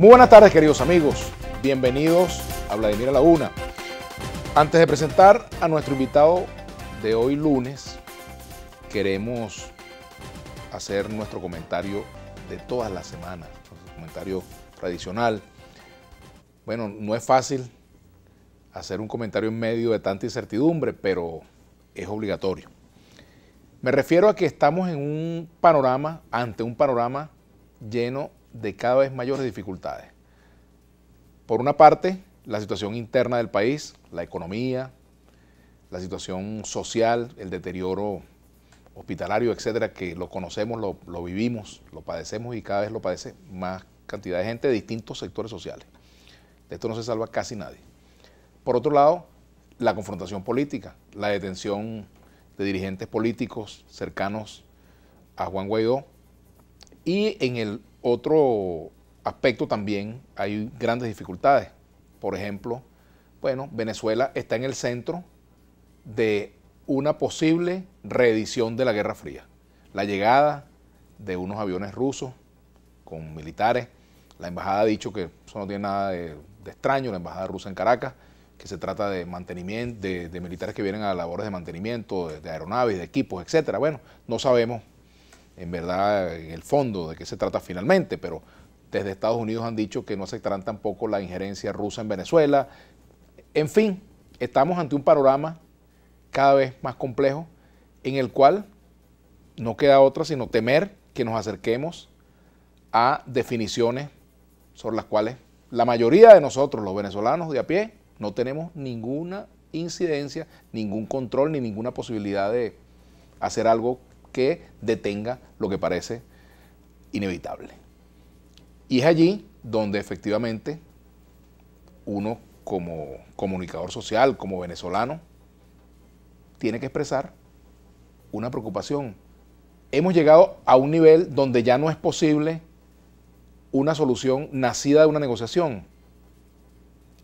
Muy buenas tardes, queridos amigos. Bienvenidos a Vladimir a la Una. Antes de presentar a nuestro invitado de hoy lunes, queremos hacer nuestro comentario de todas las semanas, nuestro comentario tradicional. Bueno, no es fácil hacer un comentario en medio de tanta incertidumbre, pero es obligatorio. Me refiero a que estamos en un panorama, ante un panorama lleno de cada vez mayores dificultades. Por una parte, la situación interna del país, la economía, la situación social, el deterioro hospitalario, etcétera, que lo conocemos, lo vivimos, lo padecemos y cada vez lo padece más cantidad de gente de distintos sectores sociales. De esto no se salva casi nadie. Por otro lado, la confrontación política, la detención de dirigentes políticos cercanos a Juan Guaidó. Y en el otro aspecto también hay grandes dificultades. Por ejemplo, bueno, Venezuela está en el centro de una posible reedición de la Guerra Fría. La llegada de unos aviones rusos con militares. La embajada ha dicho que eso no tiene nada de extraño, la embajada rusa en Caracas, que se trata de mantenimiento, de militares que vienen a labores de mantenimiento, de aeronaves, de equipos, etcétera. Bueno, no sabemos en verdad en el fondo de qué se trata finalmente, pero desde Estados Unidos han dicho que no aceptarán tampoco la injerencia rusa en Venezuela. En fin, estamos ante un panorama cada vez más complejo en el cual no queda otra sino temer que nos acerquemos a definiciones sobre las cuales la mayoría de nosotros, los venezolanos de a pie, no tenemos ninguna incidencia, ningún control ni ninguna posibilidad de hacer algo que detenga lo que parece inevitable. Y es allí donde efectivamente uno como comunicador social, como venezolano, tiene que expresar una preocupación. Hemos llegado a un nivel donde ya no es posible una solución nacida de una negociación.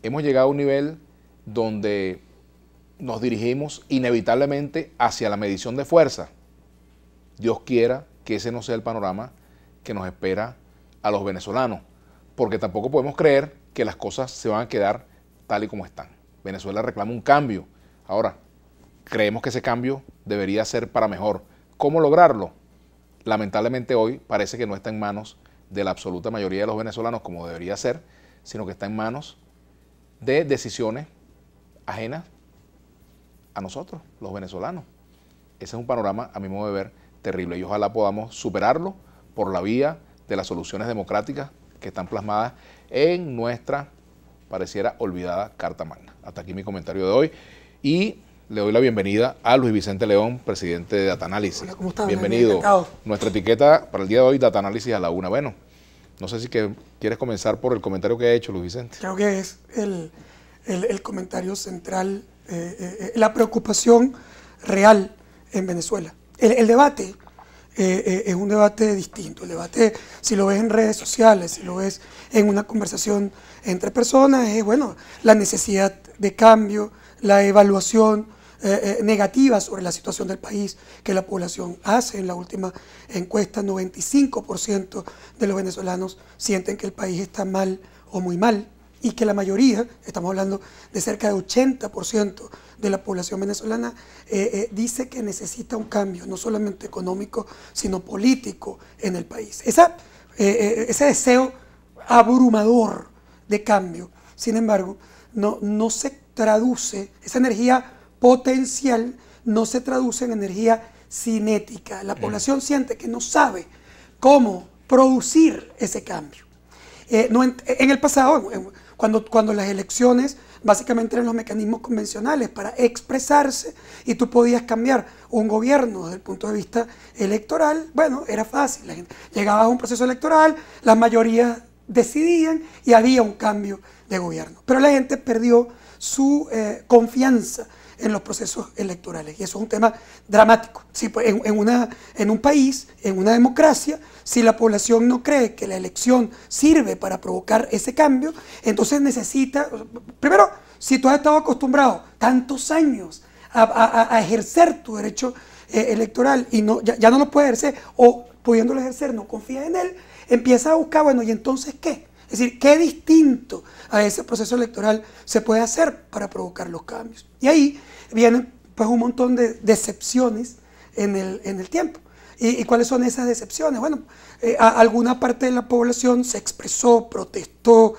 Hemos llegado a un nivel donde nos dirigimos inevitablemente hacia la medición de fuerza. Dios quiera que ese no sea el panorama que nos espera a los venezolanos, porque tampoco podemos creer que las cosas se van a quedar tal y como están. Venezuela reclama un cambio. Ahora, creemos que ese cambio debería ser para mejor. ¿Cómo lograrlo? Lamentablemente hoy parece que no está en manos de la absoluta mayoría de los venezolanos como debería ser, sino que está en manos de decisiones ajenas a nosotros, los venezolanos. Ese es un panorama, a mi modo de ver, terrible, y ojalá podamos superarlo por la vía de las soluciones democráticas que están plasmadas en nuestra, pareciera olvidada, Carta Magna. Hasta aquí mi comentario de hoy y le doy la bienvenida a Luis Vicente León, presidente de Data Análisis. Hola, ¿cómo estás? Bienvenido. Nuestra etiqueta para el día de hoy, Data Análisis a la Una. Bueno, no sé si quieres comenzar por el comentario que ha hecho Luis Vicente. Creo que es el comentario central, la preocupación real en Venezuela. El debate es un debate distinto. El debate, si lo ves en redes sociales, si lo ves en una conversación entre personas, es bueno, la necesidad de cambio, la evaluación negativa sobre la situación del país que la población hace. En la última encuesta, 95% de los venezolanos sienten que el país está mal o muy mal, y que la mayoría, estamos hablando de cerca de 80% de la población venezolana, dice que necesita un cambio, no solamente económico, sino político en el país. Ese deseo abrumador de cambio, sin embargo, no se traduce, esa energía potencial no se traduce en energía cinética. La población siente que no sabe cómo producir ese cambio. En el pasado, cuando las elecciones básicamente eran los mecanismos convencionales para expresarse y tú podías cambiar un gobierno desde el punto de vista electoral, bueno, era fácil. La gente llegaba a un proceso electoral, las mayorías decidían y había un cambio de gobierno. Pero la gente perdió su confianza en los procesos electorales. Y eso es un tema dramático. Si en un país, en una democracia, si la población no cree que la elección sirve para provocar ese cambio, entonces necesita, primero, si tú has estado acostumbrado tantos años a ejercer tu derecho electoral y ya no lo puedes ejercer, o pudiéndolo ejercer no confías en él, empieza a buscar, bueno, ¿y entonces qué? Es decir, ¿qué distinto a ese proceso electoral se puede hacer para provocar los cambios? Y ahí vienen pues un montón de decepciones en el tiempo. ¿Y cuáles son esas decepciones? Bueno, alguna parte de la población se expresó, protestó,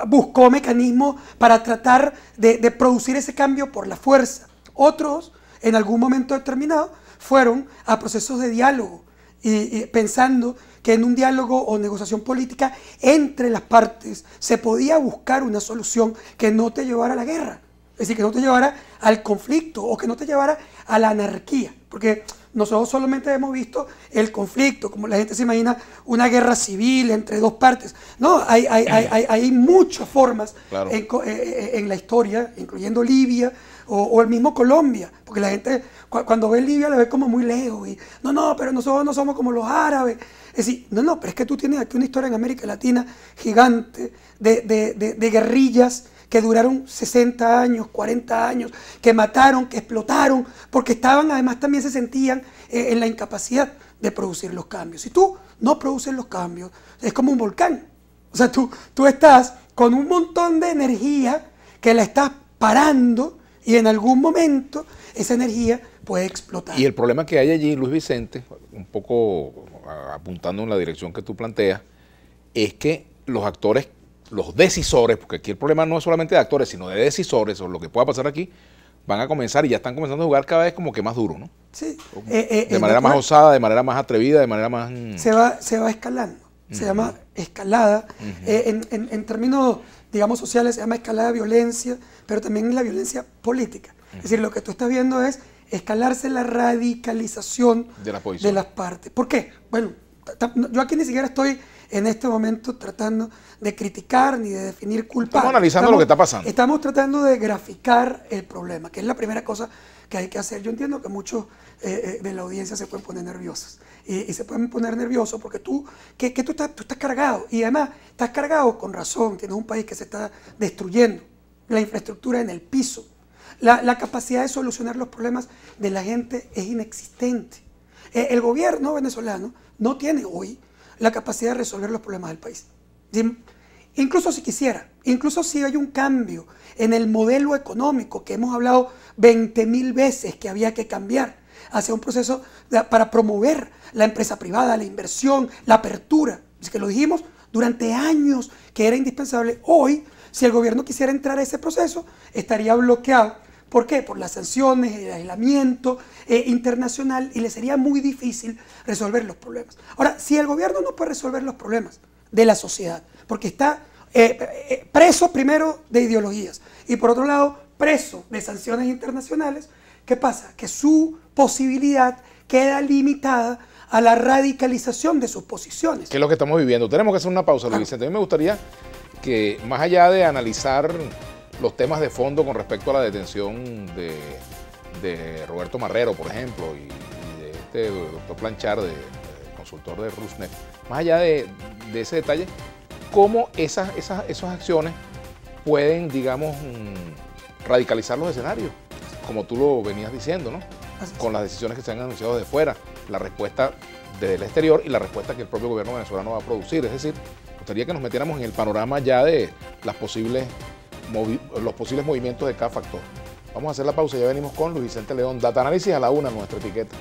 buscó mecanismos para tratar de producir ese cambio por la fuerza. Otros, en algún momento determinado, fueron a procesos de diálogo y pensando que en un diálogo o negociación política entre las partes se podía buscar una solución que no te llevara a la guerra. Es decir, que no te llevara al conflicto o que no te llevara a la anarquía. Porque nosotros solamente hemos visto el conflicto, como la gente se imagina una guerra civil entre dos partes. No, hay muchas formas claro. en la historia, incluyendo Libia o el mismo Colombia. Porque la gente cuando ve Libia la ve como muy lejos. Y, no, pero nosotros no somos como los árabes. Es decir, no, pero es que tú tienes aquí una historia en América Latina gigante de guerrillas que duraron 60 años, 40 años, que mataron, que explotaron, porque además también se sentían en la incapacidad de producir los cambios. Si tú no produces los cambios, es como un volcán. O sea, tú estás con un montón de energía que la estás parando y en algún momento esa energía puede explotar. Y el problema que hay allí, Luis Vicente, un poco apuntando en la dirección que tú planteas, es que los actores, los decisores, porque aquí el problema no es solamente de actores, sino de decisores, o lo que pueda pasar aquí, van a comenzar y ya están comenzando a jugar cada vez como que más duro, ¿no? Sí. De manera más osada, de manera más atrevida, de manera más... Se va escalando. Se llama escalada. En términos, digamos, sociales, se llama escalada de violencia, pero también en la violencia política. Es decir, lo que tú estás viendo es escalarse la radicalización de las partes. ¿Por qué? Bueno, yo aquí ni siquiera estoy en este momento tratando de criticar ni de definir culpables. Estamos analizando lo que está pasando. Estamos tratando de graficar el problema, que es la primera cosa que hay que hacer. Yo entiendo que muchos de la audiencia se pueden poner nerviosos. Y se pueden poner nerviosos porque tú estás cargado. Y además, estás cargado con razón. Tienes un país que se está destruyendo. La infraestructura en el piso. La capacidad de solucionar los problemas de la gente es inexistente. El gobierno venezolano no tiene hoy la capacidad de resolver los problemas del país. Incluso si quisiera, incluso si hay un cambio en el modelo económico que hemos hablado 20.000 veces que había que cambiar hacia un proceso para promover la empresa privada, la inversión, la apertura. Es que lo dijimos durante años que era indispensable. Hoy, si el gobierno quisiera entrar a ese proceso, estaría bloqueado. ¿Por qué? Por las sanciones, el aislamiento internacional, y le sería muy difícil resolver los problemas. Ahora, si el gobierno no puede resolver los problemas de la sociedad, porque está preso primero de ideologías y por otro lado preso de sanciones internacionales, ¿qué pasa? Que su posibilidad queda limitada a la radicalización de sus posiciones. ¿Qué es lo que estamos viviendo? Tenemos que hacer una pausa, Luis Vicente. A mí me gustaría que, más allá de analizar los temas de fondo con respecto a la detención de Roberto Marrero, por ejemplo, y de este doctor Planchard, consultor de Rusnet, más allá de ese detalle, cómo esas acciones pueden, digamos, radicalizar los escenarios, como tú lo venías diciendo, ¿no? Con las decisiones que se han anunciado desde fuera, la respuesta desde el exterior y la respuesta que el propio gobierno venezolano va a producir. Es decir, me gustaría que nos metiéramos en el panorama ya de los posibles movimientos de cada factor. Vamos a hacer la pausa y ya venimos con Luis Vicente León, Data Análisis a la 1, nuestra etiqueta.